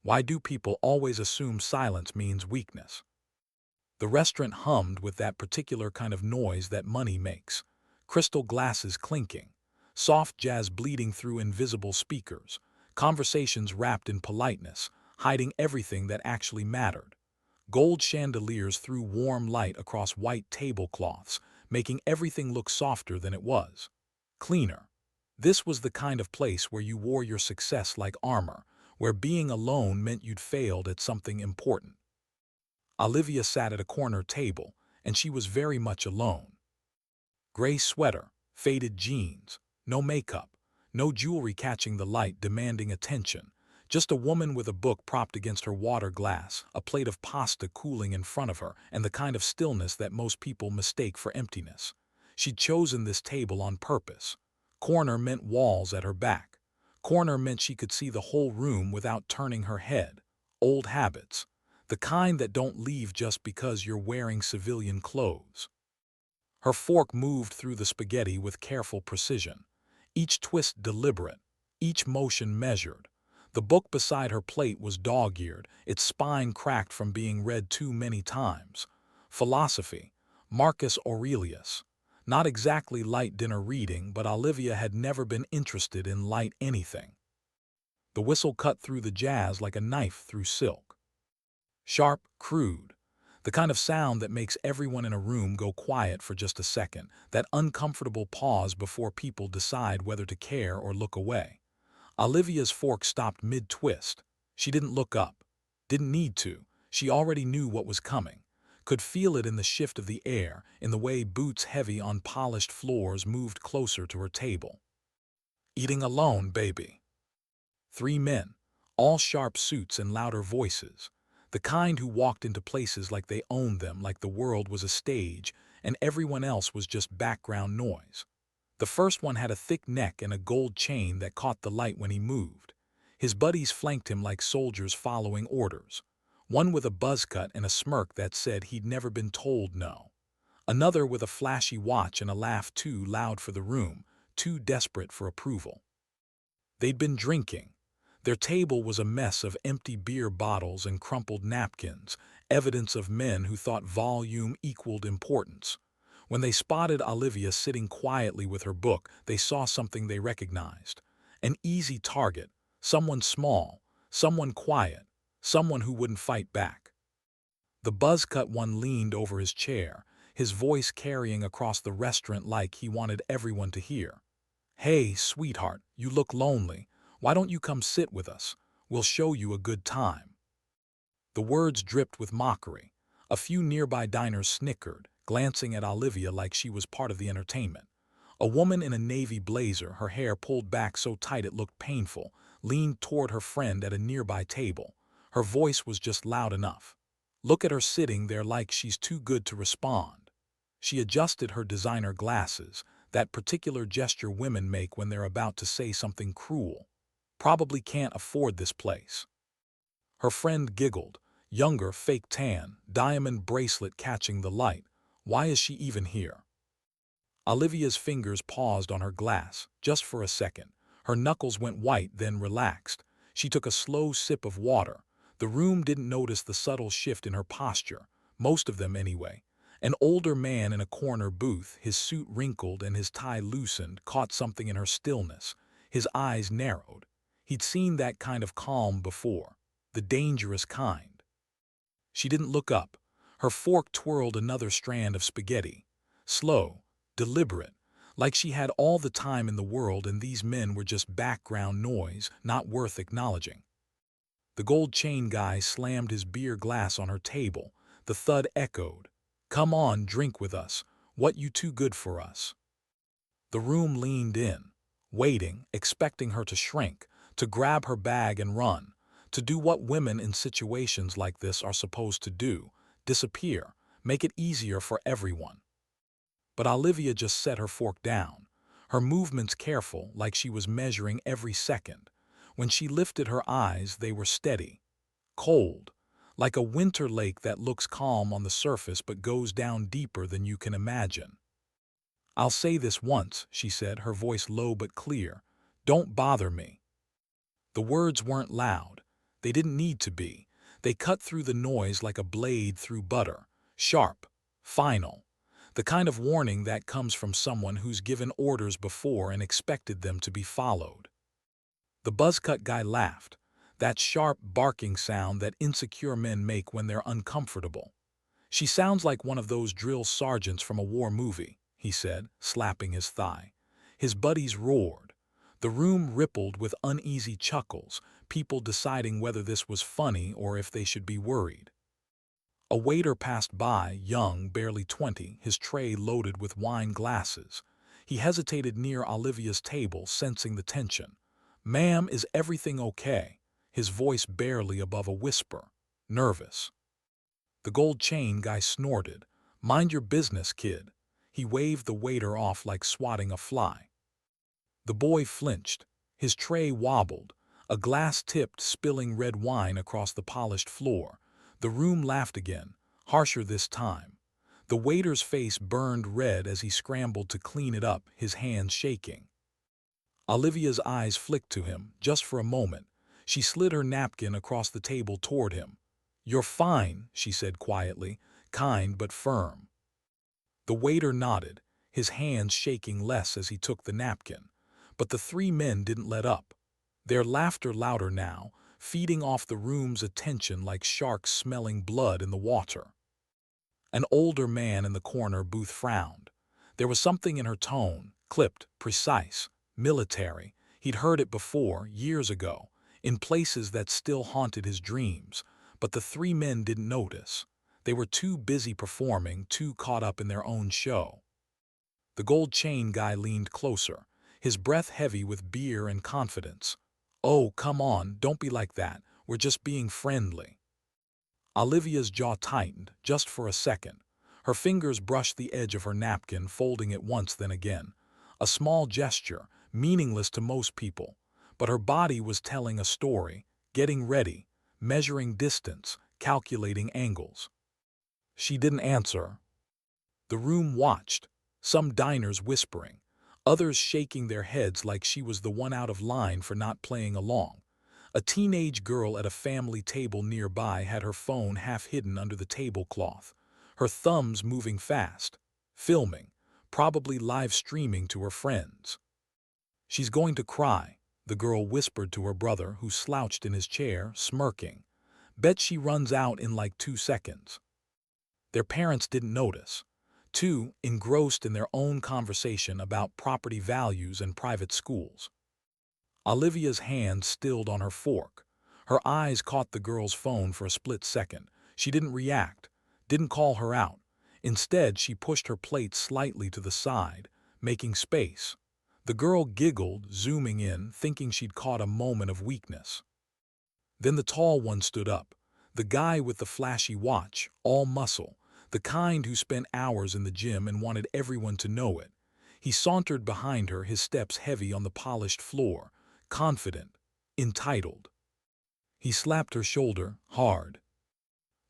Why do people always assume silence means weakness? The restaurant hummed with that particular kind of noise that money makes. Crystal glasses clinking, soft jazz bleeding through invisible speakers, conversations wrapped in politeness, hiding everything that actually mattered. Gold chandeliers threw warm light across white tablecloths, making everything look softer than it was. Cleaner. This was the kind of place where you wore your success like armor, where being alone meant you'd failed at something important. Olivia sat at a corner table, and she was very much alone. Gray sweater, faded jeans, no makeup, no jewelry catching the light demanding attention, just a woman with a book propped against her water glass, a plate of pasta cooling in front of her, and the kind of stillness that most people mistake for emptiness. She'd chosen this table on purpose. Corner meant walls at her back. Corner meant she could see the whole room without turning her head. Old habits. The kind that don't leave just because you're wearing civilian clothes. Her fork moved through the spaghetti with careful precision, each twist deliberate, each motion measured. The book beside her plate was dog-eared, its spine cracked from being read too many times. Philosophy, Marcus Aurelius. Not exactly light dinner reading, but Olivia had never been interested in light anything. The whistle cut through the jazz like a knife through silk. Sharp, crude. The kind of sound that makes everyone in a room go quiet for just a second, that uncomfortable pause before people decide whether to care or look away. Olivia's fork stopped mid-twist. She didn't look up. Didn't need to. She already knew what was coming. Could feel it in the shift of the air, in the way boots heavy on polished floors moved closer to her table. Eating alone, baby. 3 men, all sharp suits and louder voices. The kind who walked into places like they owned them, like the world was a stage, and everyone else was just background noise. The first one had a thick neck and a gold chain that caught the light when he moved. His buddies flanked him like soldiers following orders. One with a buzz cut and a smirk that said he'd never been told no. Another with a flashy watch and a laugh too loud for the room, too desperate for approval. They'd been drinking. Their table was a mess of empty beer bottles and crumpled napkins, evidence of men who thought volume equaled importance. When they spotted Olivia sitting quietly with her book, they saw something they recognized. An easy target, someone small, someone quiet, someone who wouldn't fight back. The buzz-cut one leaned over his chair, his voice carrying across the restaurant like he wanted everyone to hear. "Hey, sweetheart, you look lonely. Why don't you come sit with us? We'll show you a good time." The words dripped with mockery. A few nearby diners snickered, glancing at Olivia like she was part of the entertainment. A woman in a navy blazer, her hair pulled back so tight it looked painful, leaned toward her friend at a nearby table. Her voice was just loud enough. Look at her sitting there like she's too good to respond. She adjusted her designer glasses, that particular gesture women make when they're about to say something cruel. Probably can't afford this place. Her friend giggled, younger, fake tan, diamond bracelet catching the light. Why is she even here? Olivia's fingers paused on her glass, just for a second. Her knuckles went white, then relaxed. She took a slow sip of water. The room didn't notice the subtle shift in her posture, most of them anyway. An older man in a corner booth, his suit wrinkled and his tie loosened, caught something in her stillness. His eyes narrowed. He'd seen that kind of calm before, the dangerous kind. She didn't look up. Her fork twirled another strand of spaghetti. Slow, deliberate, like she had all the time in the world and these men were just background noise, not worth acknowledging. The gold chain guy slammed his beer glass on her table. The thud echoed. "Come on, drink with us. What, you too good for us?" The room leaned in, waiting, expecting her to shrink, to grab her bag and run, to do what women in situations like this are supposed to do, disappear, make it easier for everyone. But Olivia just set her fork down, her movements careful, like she was measuring every second. When she lifted her eyes, they were steady, cold, like a winter lake that looks calm on the surface but goes down deeper than you can imagine. "I'll say this once," she said, her voice low but clear. "Don't bother me." The words weren't loud. They didn't need to be. They cut through the noise like a blade through butter. Sharp. Final. The kind of warning that comes from someone who's given orders before and expected them to be followed. The buzzcut guy laughed. That sharp, barking sound that insecure men make when they're uncomfortable. She sounds like one of those drill sergeants from a war movie, he said, slapping his thigh. His buddies roared. The room rippled with uneasy chuckles, people deciding whether this was funny or if they should be worried. A waiter passed by, young, barely 20, his tray loaded with wine glasses. He hesitated near Olivia's table, sensing the tension. "Ma'am, is everything okay?" His voice barely above a whisper. Nervous. The gold chain guy snorted. "Mind your business, kid." He waved the waiter off like swatting a fly. The boy flinched. His tray wobbled. A glass tipped, spilling red wine across the polished floor. The room laughed again, harsher this time. The waiter's face burned red as he scrambled to clean it up, his hands shaking. Olivia's eyes flicked to him, just for a moment. She slid her napkin across the table toward him. "You're fine," she said quietly, kind but firm. The waiter nodded, his hands shaking less as he took the napkin. But the three men didn't let up. Their laughter louder now, feeding off the room's attention like sharks smelling blood in the water. An older man in the corner booth frowned. There was something in her tone, clipped, precise, military. He'd heard it before, years ago, in places that still haunted his dreams, but the three men didn't notice. They were too busy performing, too caught up in their own show. The gold chain guy leaned closer, his breath heavy with beer and confidence. "Oh, come on, don't be like that. We're just being friendly." Olivia's jaw tightened, just for a second. Her fingers brushed the edge of her napkin, folding it once then again. A small gesture, meaningless to most people, but her body was telling a story, getting ready, measuring distance, calculating angles. She didn't answer. The room watched, some diners whispering, others shaking their heads like she was the one out of line for not playing along. A teenage girl at a family table nearby had her phone half hidden under the tablecloth, her thumbs moving fast, filming, probably live streaming to her friends. "She's going to cry," the girl whispered to her brother, who slouched in his chair, smirking. "Bet she runs out in like 2 seconds." Their parents didn't notice. Too engrossed in their own conversation about property values and private schools. Olivia's hand stilled on her fork. Her eyes caught the girl's phone for a split second. She didn't react, didn't call her out. Instead, she pushed her plate slightly to the side, making space. The girl giggled, zooming in, thinking she'd caught a moment of weakness. Then the tall one stood up, the guy with the flashy watch, all muscle, the kind who spent hours in the gym and wanted everyone to know it. He sauntered behind her, his steps heavy on the polished floor, confident, entitled. He slapped her shoulder, hard.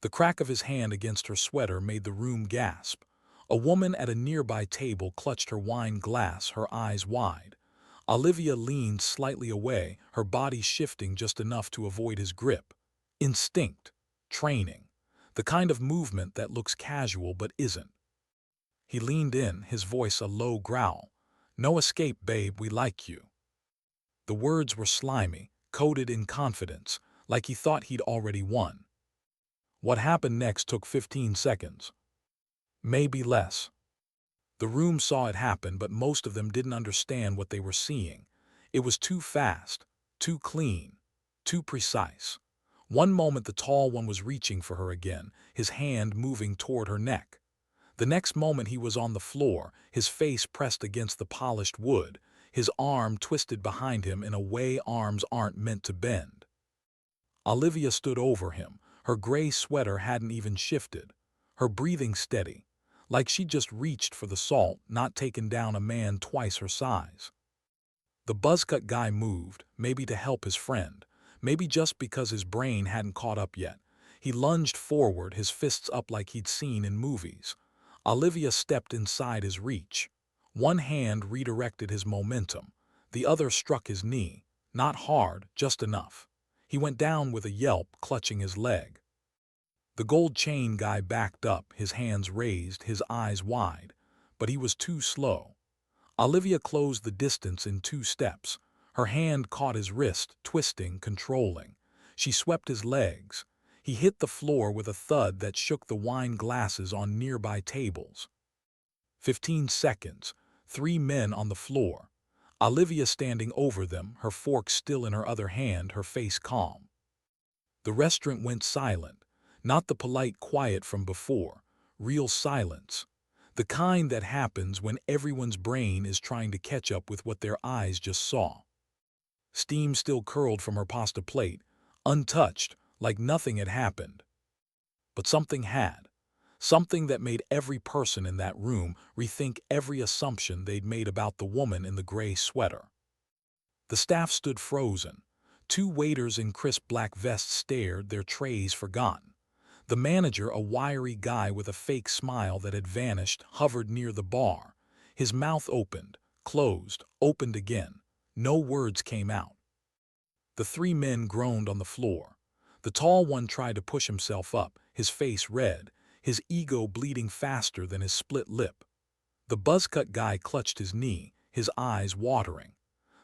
The crack of his hand against her sweater made the room gasp. A woman at a nearby table clutched her wine glass, her eyes wide. Olivia leaned slightly away, her body shifting just enough to avoid his grip. Instinct. Training. The kind of movement that looks casual but isn't. He leaned in, his voice a low growl. "No escape, babe, we like you." The words were slimy, coated in confidence, like he thought he'd already won. What happened next took 15 seconds. Maybe less. The room saw it happen, but most of them didn't understand what they were seeing. It was too fast, too clean, too precise. One moment the tall one was reaching for her again, his hand moving toward her neck. The next moment he was on the floor, his face pressed against the polished wood, his arm twisted behind him in a way arms aren't meant to bend. Olivia stood over him. Her gray sweater hadn't even shifted, her breathing steady, like she'd just reached for the salt, not taken down a man twice her size. The buzzcut guy moved, maybe to help his friend, maybe just because his brain hadn't caught up yet. He lunged forward, his fists up like he'd seen in movies. Olivia stepped inside his reach. One hand redirected his momentum, the other struck his knee, not hard, just enough. He went down with a yelp, clutching his leg. The gold chain guy backed up, his hands raised, his eyes wide, but he was too slow. Olivia closed the distance in 2 steps. Her hand caught his wrist, twisting, controlling. She swept his legs. He hit the floor with a thud that shook the wine glasses on nearby tables. 15 seconds, 3 men on the floor. Olivia standing over them, her fork still in her other hand, her face calm. The restaurant went silent, not the polite quiet from before, real silence. The kind that happens when everyone's brain is trying to catch up with what their eyes just saw. Steam still curled from her pasta plate, untouched, like nothing had happened. But something had. Something that made every person in that room rethink every assumption they'd made about the woman in the gray sweater. The staff stood frozen. 2 waiters in crisp black vests stared, their trays forgotten. The manager, a wiry guy with a fake smile that had vanished, hovered near the bar. His mouth opened, closed, opened again. No words came out. The 3 men groaned on the floor. The tall one tried to push himself up, his face red, his ego bleeding faster than his split lip. The buzzcut guy clutched his knee, his eyes watering.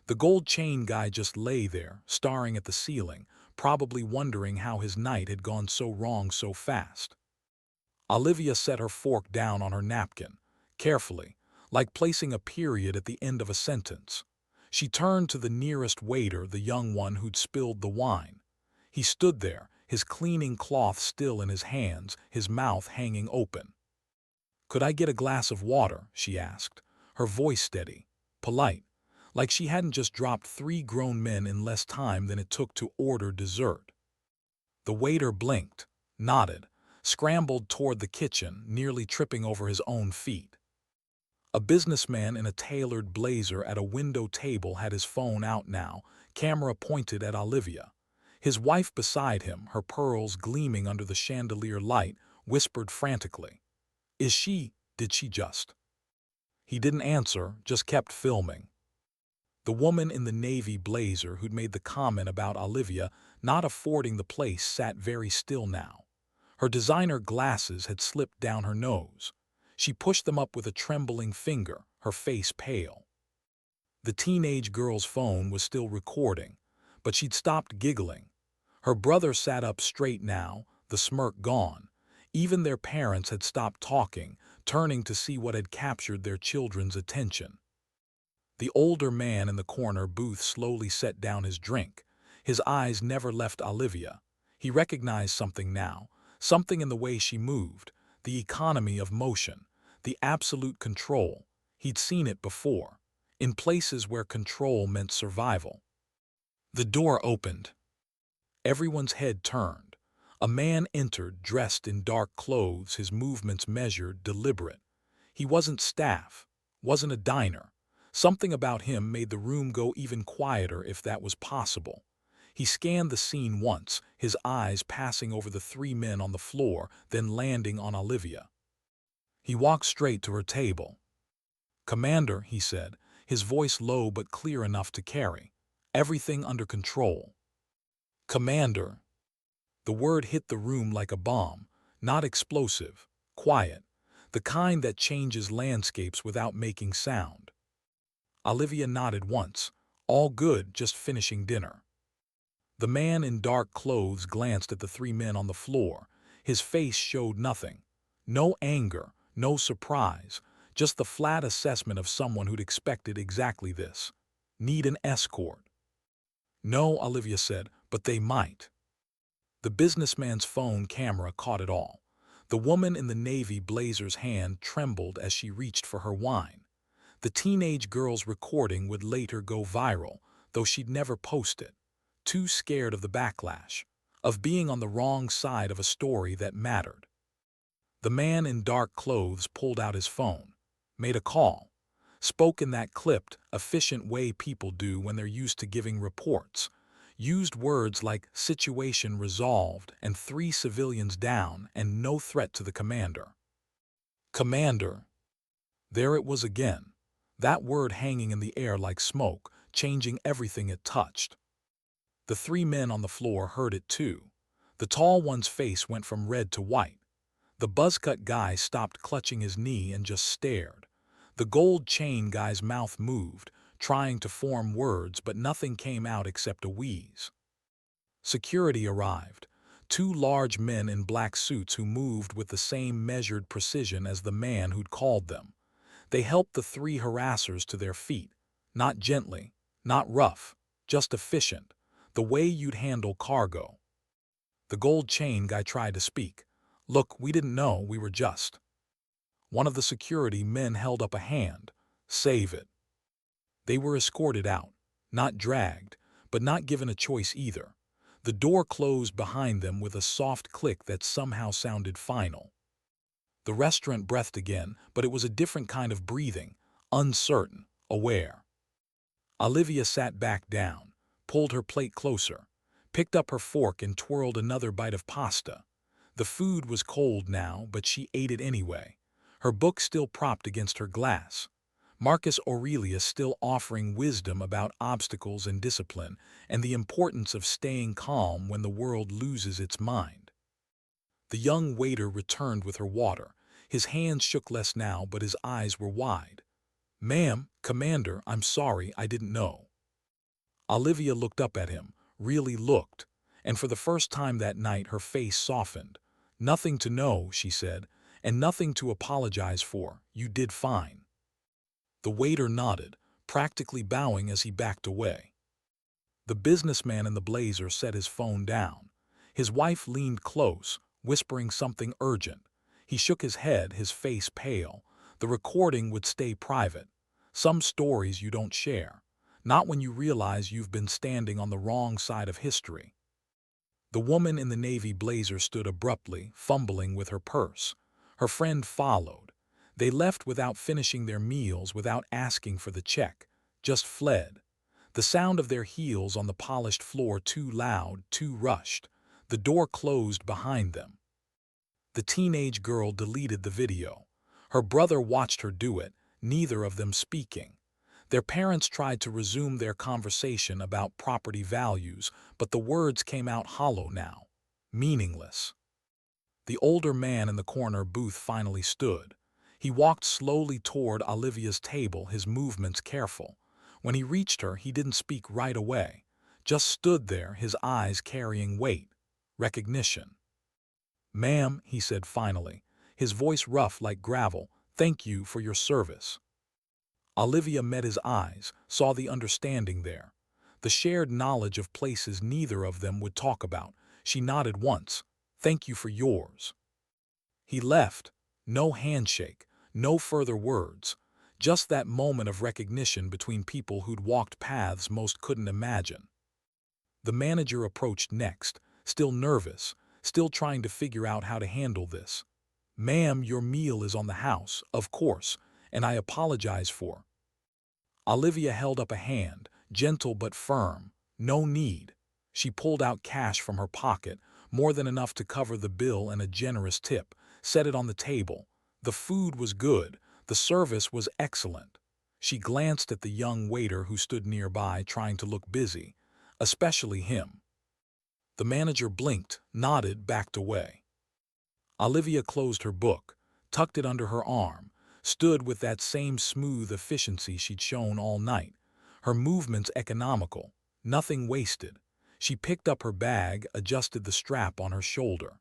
The gold chain guy just lay there, staring at the ceiling, probably wondering how his night had gone so wrong so fast. Olivia set her fork down on her napkin, carefully, like placing a period at the end of a sentence. She turned to the nearest waiter, the young one who'd spilled the wine. He stood there, his cleaning cloth still in his hands, his mouth hanging open. "Could I get a glass of water?" she asked, her voice steady, polite, like she hadn't just dropped 3 grown men in less time than it took to order dessert. The waiter blinked, nodded, scrambled toward the kitchen, nearly tripping over his own feet. A businessman in a tailored blazer at a window table had his phone out now, camera pointed at Olivia. His wife beside him, her pearls gleaming under the chandelier light, whispered frantically, did she just?" He didn't answer, just kept filming. The woman in the navy blazer who'd made the comment about Olivia not affording the place sat very still now. Her designer glasses had slipped down her nose. She pushed them up with a trembling finger, her face pale. The teenage girl's phone was still recording, but she'd stopped giggling. Her brother sat up straight now, the smirk gone. Even their parents had stopped talking, turning to see what had captured their children's attention. The older man in the corner booth slowly set down his drink. His eyes never left Olivia. He recognized something now, something in the way she moved, the economy of motion, the absolute control. He'd seen it before, in places where control meant survival. The door opened. Everyone's head turned. A man entered, dressed in dark clothes, his movements measured, deliberate. He wasn't staff, wasn't a diner. Something about him made the room go even quieter if that was possible. He scanned the scene once, his eyes passing over the 3 men on the floor, then landing on Olivia. He walked straight to her table. "Commander," he said, his voice low but clear enough to carry. "Everything under control." "Commander." The word hit the room like a bomb, not explosive, quiet, the kind that changes landscapes without making sound. Olivia nodded once. All good, just finishing dinner. The man in dark clothes glanced at the 3 men on the floor. His face showed nothing. No anger, no surprise, just the flat assessment of someone who'd expected exactly this. "Need an escort?" "No," Olivia said, "but they might." The businessman's phone camera caught it all. The woman in the navy blazer's hand trembled as she reached for her wine. The teenage girl's recording would later go viral, though she'd never post it. Too scared of the backlash, of being on the wrong side of a story that mattered. The man in dark clothes pulled out his phone, made a call, spoke in that clipped, efficient way people do when they're used to giving reports, used words like "situation resolved" and 3 civilians down and no threat to the commander. "Commander." There it was again, that word hanging in the air like smoke, changing everything it touched. The three men on the floor heard it too. The tall one's face went from red to white. The buzzcut guy stopped clutching his knee and just stared. The gold chain guy's mouth moved, trying to form words, but nothing came out except a wheeze. Security arrived. Two large men in black suits who moved with the same measured precision as the man who'd called them. They helped the three harassers to their feet. Not gently, not rough, just efficient, the way you'd handle cargo. The gold chain guy tried to speak. "Look, we didn't know, we were just..." One of the security men held up a hand. "Save it." They were escorted out, not dragged, but not given a choice either. The door closed behind them with a soft click that somehow sounded final. The restaurant breathed again, but it was a different kind of breathing, uncertain, aware. Olivia sat back down, pulled her plate closer, picked up her fork and twirled another bite of pasta. The food was cold now, but she ate it anyway, her book still propped against her glass. Marcus Aurelius still offering wisdom about obstacles and discipline and the importance of staying calm when the world loses its mind. The young waiter returned with her water. His hands shook less now, but his eyes were wide. "Ma'am, Commander, I'm sorry, I didn't know." Olivia looked up at him, really looked, and for the first time that night her face softened. "Nothing to know," she said, "and nothing to apologize for. You did fine." The waiter nodded, practically bowing as he backed away. The businessman in the blazer set his phone down. His wife leaned close, whispering something urgent. He shook his head, his face pale. The recording would stay private. Some stories you don't share. Not when you realize you've been standing on the wrong side of history. The woman in the navy blazer stood abruptly, fumbling with her purse. Her friend followed. They left without finishing their meals, without asking for the check, just fled. The sound of their heels on the polished floor too loud, too rushed. The door closed behind them. The teenage girl deleted the video. Her brother watched her do it, neither of them speaking. Their parents tried to resume their conversation about property values, but the words came out hollow now, meaningless. The older man in the corner booth finally stood. He walked slowly toward Olivia's table, his movements careful. When he reached her, he didn't speak right away, just stood there, his eyes carrying weight, recognition. "Ma'am," he said finally, his voice rough like gravel, "thank you for your service." Olivia met his eyes, saw the understanding there, the shared knowledge of places neither of them would talk about. She nodded once. "Thank you for yours." He left. No handshake, no further words, just that moment of recognition between people who'd walked paths most couldn't imagine. The manager approached next, still nervous, still trying to figure out how to handle this. "Ma'am, your meal is on the house, of course, and I apologize for..." Olivia held up a hand, gentle but firm. "No need." She pulled out cash from her pocket, more than enough to cover the bill and a generous tip, set it on the table. The food was good, the service was excellent. She glanced at the young waiter who stood nearby, trying to look busy, especially him. The manager blinked, nodded, backed away. Olivia closed her book, tucked it under her arm, stood with that same smooth efficiency she'd shown all night, her movements economical, nothing wasted. She picked up her bag, adjusted the strap on her shoulder.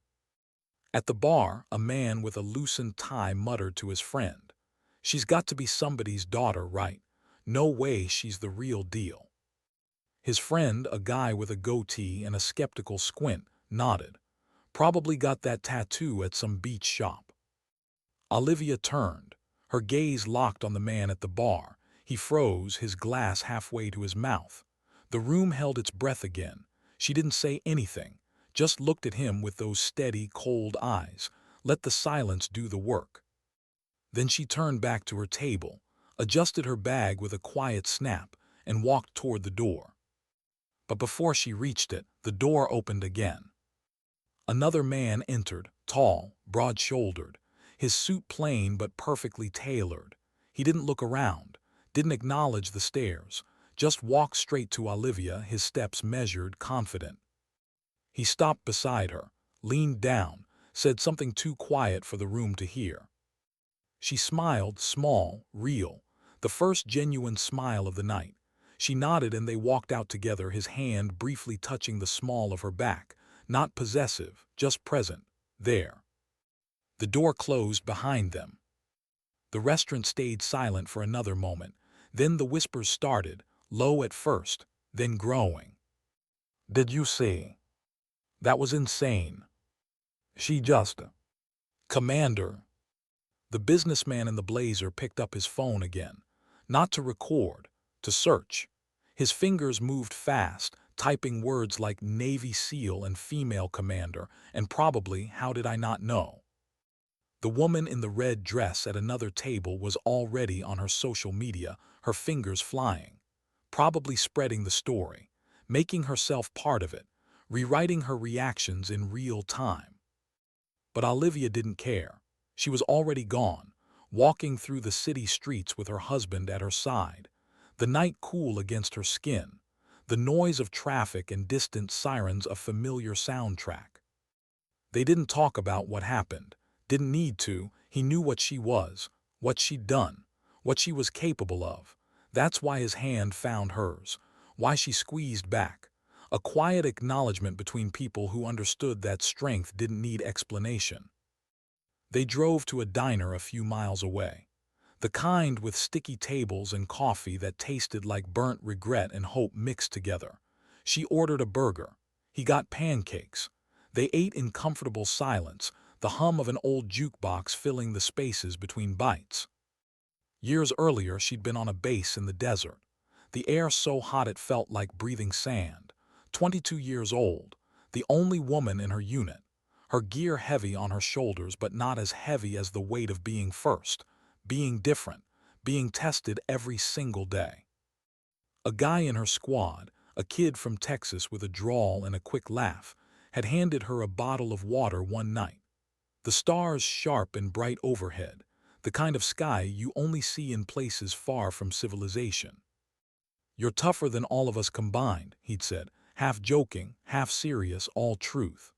At the bar, a man with a loosened tie muttered to his friend, "She's got to be somebody's daughter, right? No way she's the real deal." His friend, a guy with a goatee and a skeptical squint, nodded. "Probably got that tattoo at some beach shop." Olivia turned, her gaze locked on the man at the bar. He froze, his glass halfway to his mouth. The room held its breath again. She didn't say anything, just looked at him with those steady, cold eyes, let the silence do the work. Then she turned back to her table, adjusted her bag with a quiet snap, and walked toward the door. But before she reached it, the door opened again. Another man entered, tall, broad-shouldered, his suit plain but perfectly tailored. He didn't look around, didn't acknowledge the stares, just walked straight to Olivia, his steps measured, confident. He stopped beside her, leaned down, said something too quiet for the room to hear. She smiled, small, real, the first genuine smile of the night. She nodded and they walked out together, his hand briefly touching the small of her back, not possessive, just present, there. The door closed behind them. The restaurant stayed silent for another moment. Then the whispers started, low at first, then growing. "Did you see? That was insane. She just—" "Commander." The businessman in the blazer picked up his phone again, not to record, to search. His fingers moved fast, typing words like Navy SEAL and female commander, and probably how did I not know. The woman in the red dress at another table was already on her social media, her fingers flying, probably spreading the story, making herself part of it, rewriting her reactions in real time. But Olivia didn't care. She was already gone, walking through the city streets with her husband at her side, the night cool against her skin, the noise of traffic and distant sirens a familiar soundtrack. They didn't talk about what happened, didn't need to. He knew what she was, what she'd done, what she was capable of. That's why his hand found hers, why she squeezed back. A quiet acknowledgement between people who understood that strength didn't need explanation. They drove to a diner a few miles away, the kind with sticky tables and coffee that tasted like burnt regret and hope mixed together. She ordered a burger. He got pancakes. They ate in comfortable silence, the hum of an old jukebox filling the spaces between bites. Years earlier, she'd been on a base in the desert, the air so hot it felt like breathing sand. 22 years old, the only woman in her unit, her gear heavy on her shoulders but not as heavy as the weight of being first, being different, being tested every single day. A guy in her squad, a kid from Texas with a drawl and a quick laugh, had handed her a bottle of water one night. The stars sharp and bright overhead, the kind of sky you only see in places far from civilization. "You're tougher than all of us combined," he'd said, half joking, half serious, all truth.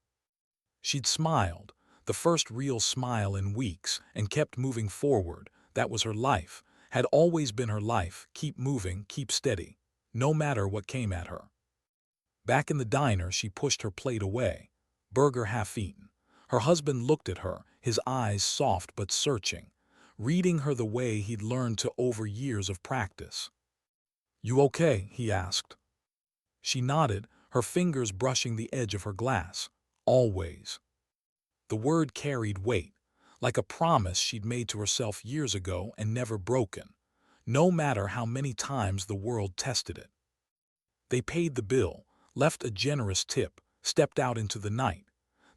She'd smiled, the first real smile in weeks, and kept moving forward. That was her life, had always been her life, keep moving, keep steady, no matter what came at her. Back in the diner, she pushed her plate away, burger half eaten. Her husband looked at her, his eyes soft but searching, reading her the way he'd learned to over years of practice. "You okay?" he asked. She nodded, her fingers brushing the edge of her glass. "Always." The word carried weight, like a promise she'd made to herself years ago and never broken, no matter how many times the world tested it. They paid the bill, left a generous tip, stepped out into the night.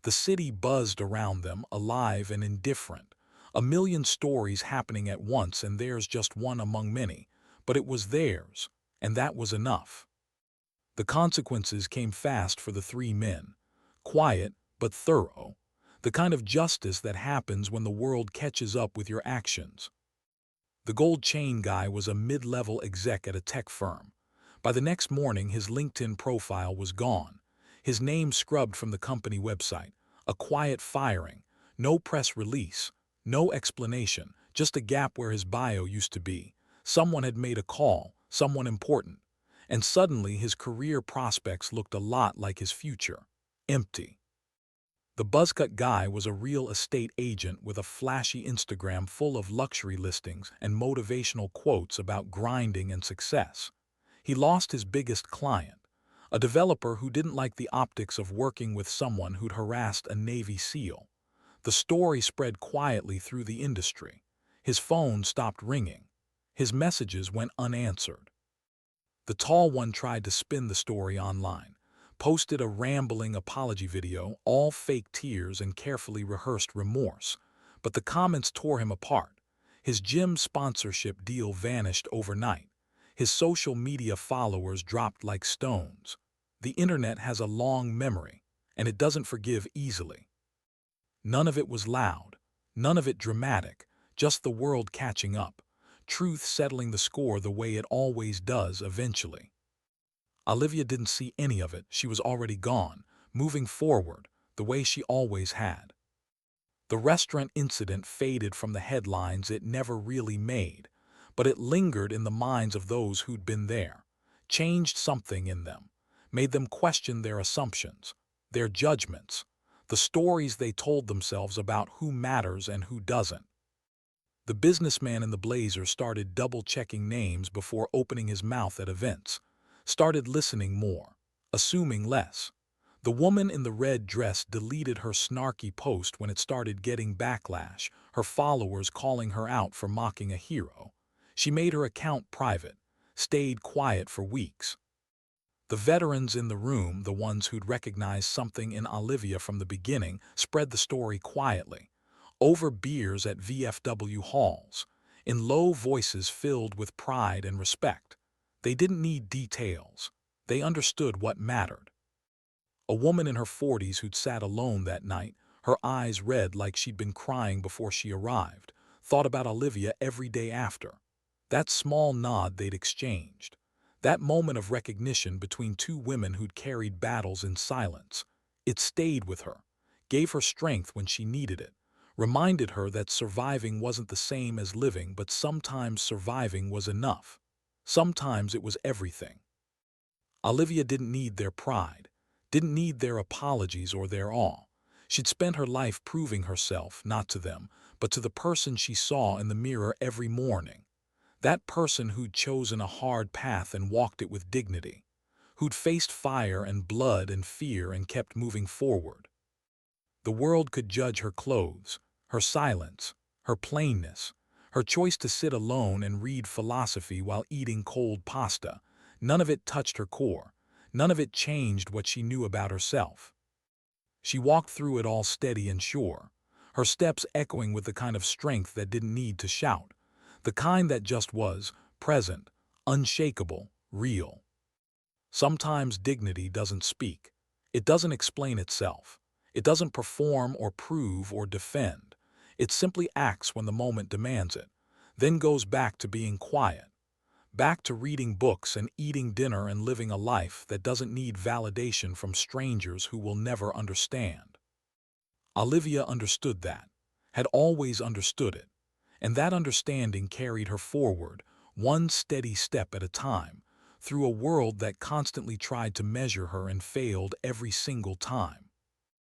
The city buzzed around them, alive and indifferent. A million stories happening at once, and theirs just one among many. But it was theirs, and that was enough. The consequences came fast for the three men. Quiet, but thorough. The kind of justice that happens when the world catches up with your actions. The gold chain guy was a mid-level exec at a tech firm. By the next morning, his LinkedIn profile was gone. His name scrubbed from the company website. A quiet firing. No press release. No explanation. Just a gap where his bio used to be. Someone had made a call. Someone important. And suddenly his career prospects looked a lot like his future. Empty. The buzzcut guy was a real estate agent with a flashy Instagram full of luxury listings and motivational quotes about grinding and success. He lost his biggest client, a developer who didn't like the optics of working with someone who'd harassed a Navy SEAL. The story spread quietly through the industry. His phone stopped ringing. His messages went unanswered. The tall one tried to spin the story online, posted a rambling apology video, all fake tears and carefully rehearsed remorse. But the comments tore him apart. His gym sponsorship deal vanished overnight. His social media followers dropped like stones. The internet has a long memory, and it doesn't forgive easily. None of it was loud, none of it dramatic, just the world catching up. truth settling the score the way it always does eventually. Olivia didn't see any of it. She was already gone, moving forward, the way she always had. The restaurant incident faded from the headlines it never really made, but it lingered in the minds of those who'd been there, changed something in them, made them question their assumptions, their judgments, the stories they told themselves about who matters and who doesn't. The businessman in the blazer started double-checking names before opening his mouth at events, started listening more, assuming less. The woman in the red dress deleted her snarky post when it started getting backlash, her followers calling her out for mocking a hero. She made her account private, stayed quiet for weeks. The veterans in the room, the ones who'd recognized something in Olivia from the beginning, spread the story quietly, over beers at VFW halls, in low voices filled with pride and respect. They didn't need details. They understood what mattered. A woman in her 40s who'd sat alone that night, her eyes red like she'd been crying before she arrived, thought about Olivia every day after. That small nod they'd exchanged, that moment of recognition between two women who'd carried battles in silence, it stayed with her, gave her strength when she needed it, reminded her that surviving wasn't the same as living, but sometimes surviving was enough. Sometimes it was everything. Olivia didn't need their pride, didn't need their apologies or their awe. She'd spent her life proving herself, not to them, but to the person she saw in the mirror every morning. That person who'd chosen a hard path and walked it with dignity, who'd faced fire and blood and fear and kept moving forward. The world could judge her clothes, her silence, her plainness, her choice to sit alone and read philosophy while eating cold pasta. None of it touched her core. None of it changed what she knew about herself. She walked through it all steady and sure, her steps echoing with the kind of strength that didn't need to shout, the kind that just was, present, unshakable, real. Sometimes dignity doesn't speak. It doesn't explain itself. It doesn't perform or prove or defend. It simply acts when the moment demands it, then goes back to being quiet, back to reading books and eating dinner and living a life that doesn't need validation from strangers who will never understand. Olivia understood that, had always understood it, and that understanding carried her forward, one steady step at a time, through a world that constantly tried to measure her and failed every single time.